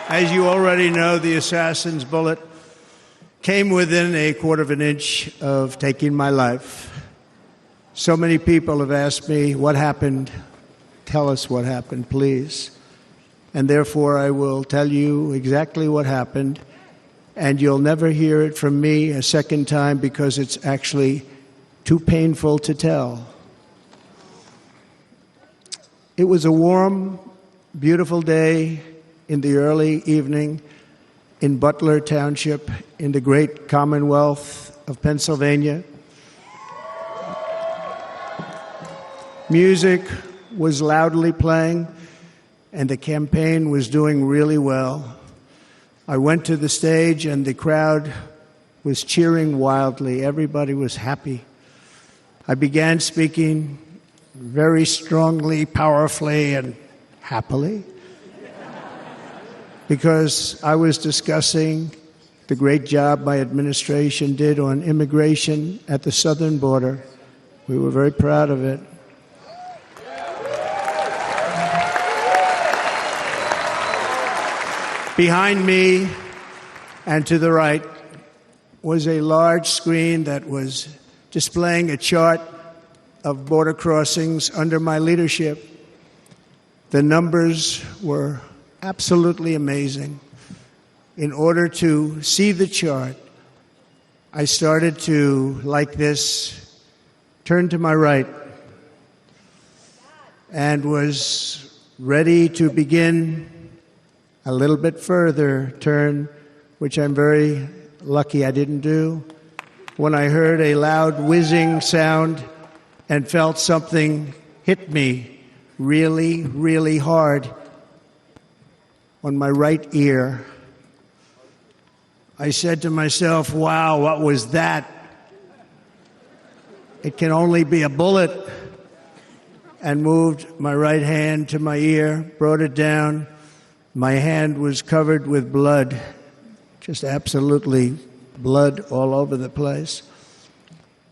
As you already know, the assassin's bullet came within a quarter of an inch of taking my life. So many people have asked me, what happened? Tell us what happened, please. And therefore, I will tell you exactly what happened, and you'll never hear it from me a second time because it's actually too painful to tell. It was a warm, beautiful day in the early evening in Butler Township in the great Commonwealth of Pennsylvania. Music was loudly playing, and the campaign was doing really well. I went to the stage, and the crowd was cheering wildly. Everybody was happy. I began speaking very strongly, powerfully, and happily, because I was discussing the great job my administration did on immigration at the southern border. We were very proud of it. Behind me and to the right was a large screen that was displaying a chart of border crossings under my leadership. The numbers were absolutely amazing. In order to see the chart, I started to, like this, turn to my right and was ready to begin a little bit further turn, which I'm very lucky I didn't do, when I heard a loud whizzing sound and felt something hit me really, really hard on my right ear. I said to myself, wow, what was that? It can only be a bullet. And moved my right hand to my ear, brought it down. My hand was covered with blood, just absolutely blood all over the place.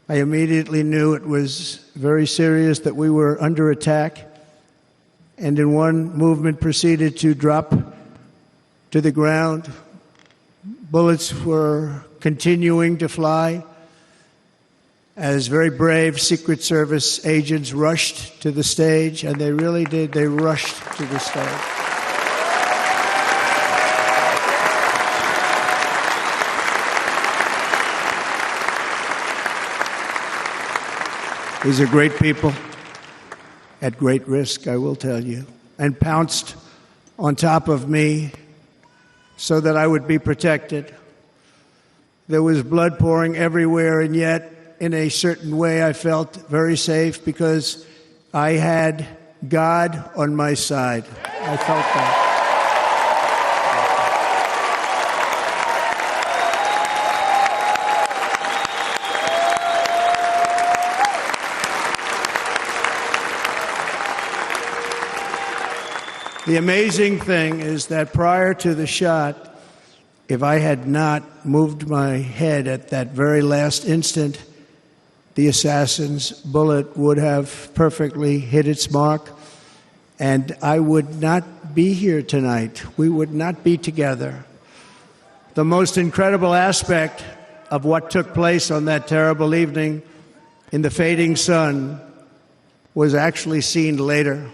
I immediately knew it was very serious, that we were under attack, and in one movement proceeded to drop to the ground. Bullets were continuing to fly as very brave Secret Service agents rushed to the stage, and they really did. They rushed to the stage. These are great people at great risk, I will tell you, and pounced on top of me so that I would be protected. There was blood pouring everywhere, and yet, in a certain way, I felt very safe because I had God on my side. I felt that. The amazing thing is that prior to the shot, if I had not moved my head at that very last instant, the assassin's bullet would have perfectly hit its mark, and I would not be here tonight. We would not be together. The most incredible aspect of what took place on that terrible evening in the fading sun was actually seen later.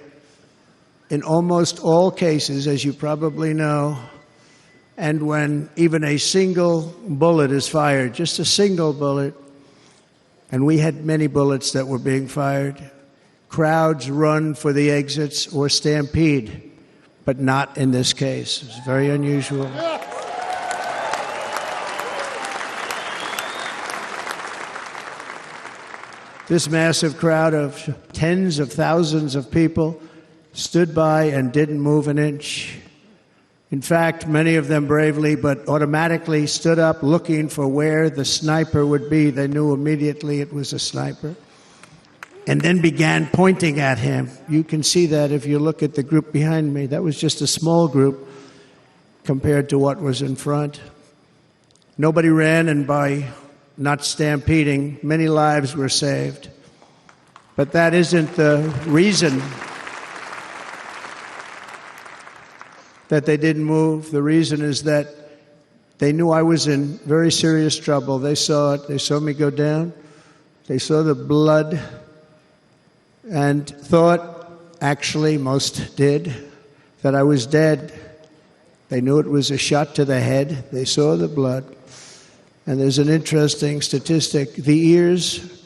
In almost all cases, as you probably know, and when even a single bullet is fired, just a single bullet, and we had many bullets that were being fired, crowds run for the exits or stampede, but not in this case. It's very unusual. This massive crowd of tens of thousands of people stood by and didn't move an inch. In fact, many of them bravely but automatically stood up looking for where the sniper would be. They knew immediately it was a sniper, and then began pointing at him. You can see that if you look at the group behind me. That was just a small group compared to what was in front. Nobody ran, and by not stampeding, many lives were saved. But that isn't the reason. that they didn't move. The reason is that they knew I was in very serious trouble. They saw it. They saw me go down. They saw the blood and thought, actually most did, that I was dead. They knew it was a shot to the head. They saw the blood. And there's an interesting statistic. The ears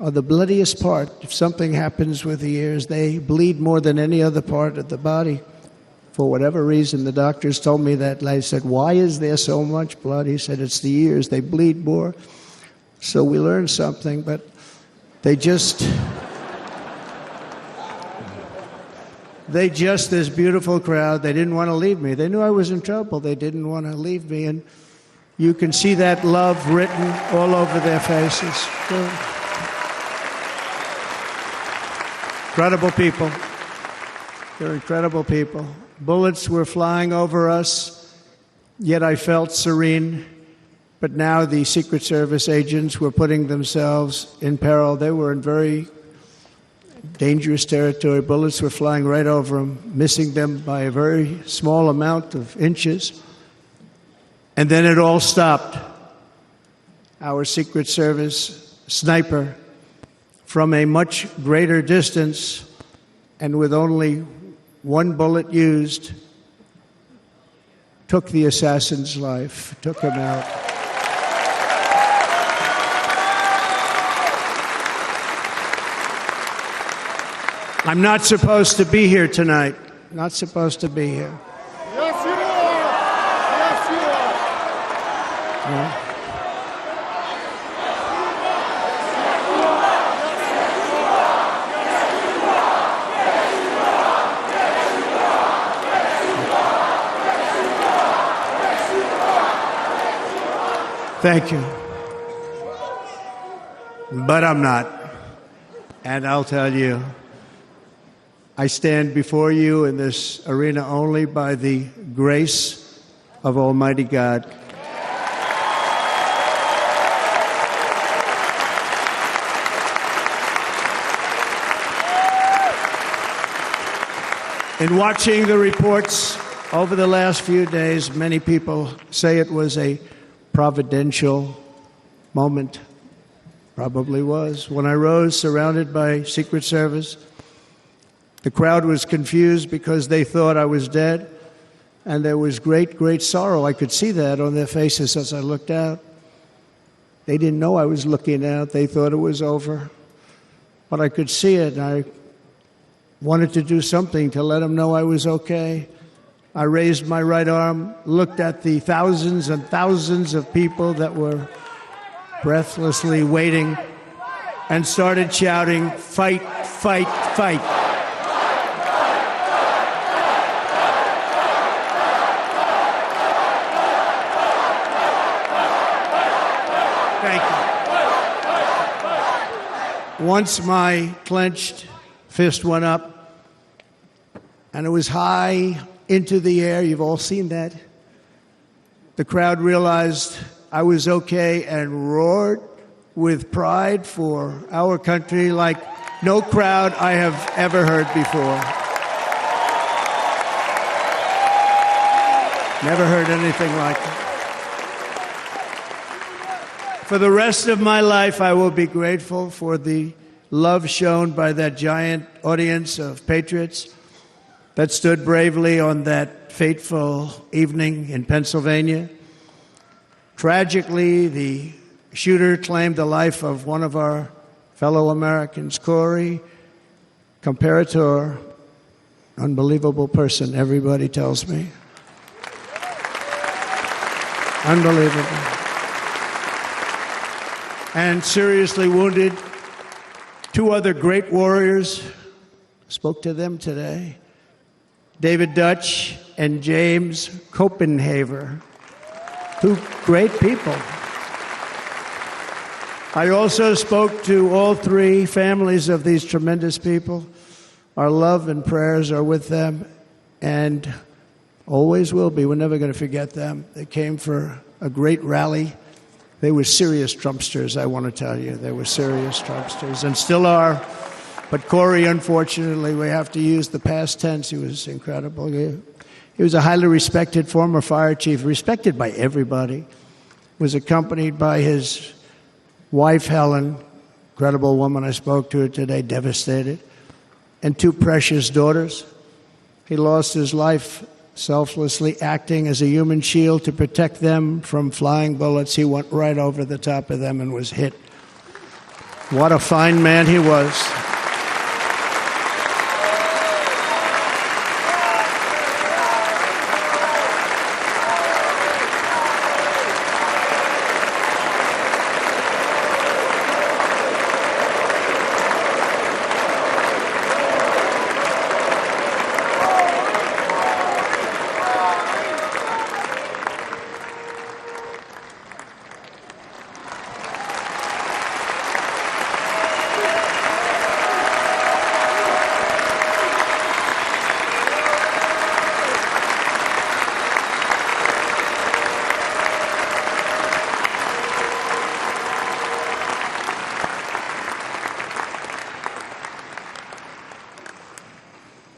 are the bloodiest part. If something happens with the ears, they bleed more than any other part of the body. For whatever reason, the doctors told me that. And I said, why is there so much blood? He said, it's the ears. They bleed more. So we learned something, but they just, this beautiful crowd, they didn't want to leave me. They knew I was in trouble. They didn't want to leave me. And you can see that love written all over their faces. Incredible people. They're incredible people. Bullets were flying over us, yet I felt serene. But now the Secret Service agents were putting themselves in peril. They were in very dangerous territory. Bullets were flying right over them, missing them by a very small amount of inches. And then it all stopped. Our Secret Service sniper, from a much greater distance and with only one bullet used, took the assassin's life, took him out. I'm not supposed to be here tonight. Not supposed to be here. Yes, you are. Yes, you are. Yeah. Thank you. But I'm not. And I'll tell you, I stand before you in this arena only by the grace of Almighty God. In watching the reports over the last few days, many people say it was a providential moment. Probably was. When I rose, surrounded by Secret Service, the crowd was confused because they thought I was dead, and there was great, great sorrow. I could see that on their faces as I looked out. They didn't know I was looking out. They thought it was over. But I could see it, and I wanted to do something to let them know I was okay. I raised my right arm, looked at the thousands and thousands of people that were breathlessly waiting, and started shouting, "Fight, fight, fight." Thank you. Once my clenched fist went up, and it was high into the air. You've all seen that. The crowd realized I was okay and roared with pride for our country like no crowd I have ever heard before. Never heard anything like it. For the rest of my life, I will be grateful for the love shown by that giant audience of patriots that stood bravely on that fateful evening in Pennsylvania. Tragically, the shooter claimed the life of one of our fellow Americans, Corey Comparator. Unbelievable person, everybody tells me. Unbelievable. And seriously wounded, two other great warriors. Spoke to them today. David Dutch and James Copenhaver, two great people. I also spoke to all three families of these tremendous people. Our love and prayers are with them, and always will be. We're never going to forget them. They came for a great rally. They were serious Trumpsters, I want to tell you. They were serious Trumpsters, and still are. But Corey, unfortunately, we have to use the past tense. He was incredible. He was a highly respected former fire chief, respected by everybody. Was accompanied by his wife, Helen, incredible woman. I spoke to her today, devastated, and two precious daughters. He lost his life selflessly acting as a human shield to protect them from flying bullets. He went right over the top of them and was hit. What a fine man he was.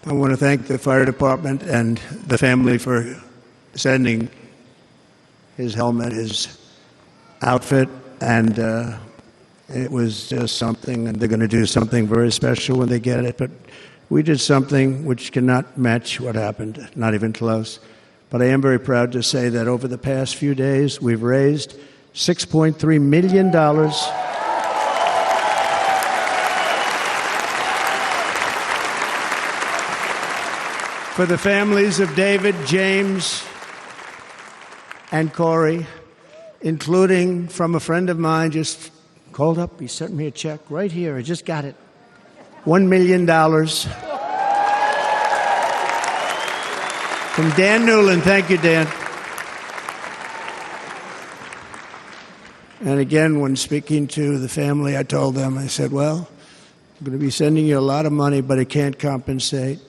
I want to thank the fire department and the family for sending his helmet, his outfit, and it was just something, and they're going to do something very special when they get it. But we did something which cannot match what happened, not even close. But I am very proud to say that over the past few days, we've raised $6.3 million for the families of David, James, and Corey, including from a friend of mine just called up. He sent me a check right here. I just got it. $1 million from Dan Newland. Thank you, Dan. And again, when speaking to the family, I told them, I said, well, I'm going to be sending you a lot of money, but it can't compensate.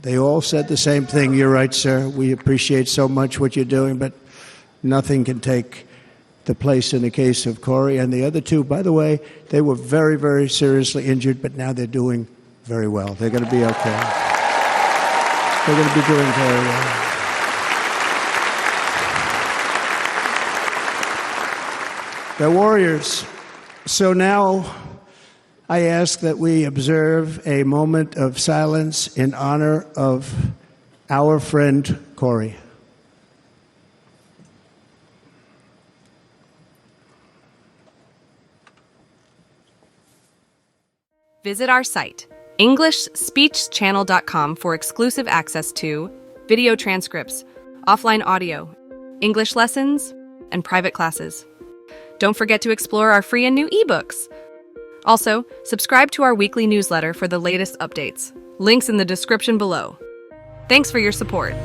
They all said the same thing. You're right, sir. We appreciate so much what you're doing, but nothing can take the place in the case of Corey. And the other two, by the way, they were very, very seriously injured, but now they're doing very well. They're going to be okay. They're going to be doing very well. They're warriors. So now I ask that we observe a moment of silence in honor of our friend Corey. Visit our site, EnglishSpeechChannel.com, for exclusive access to video transcripts, offline audio, English lessons, and private classes. Don't forget to explore our free and new ebooks. Also, subscribe to our weekly newsletter for the latest updates. Links in the description below. Thanks for your support.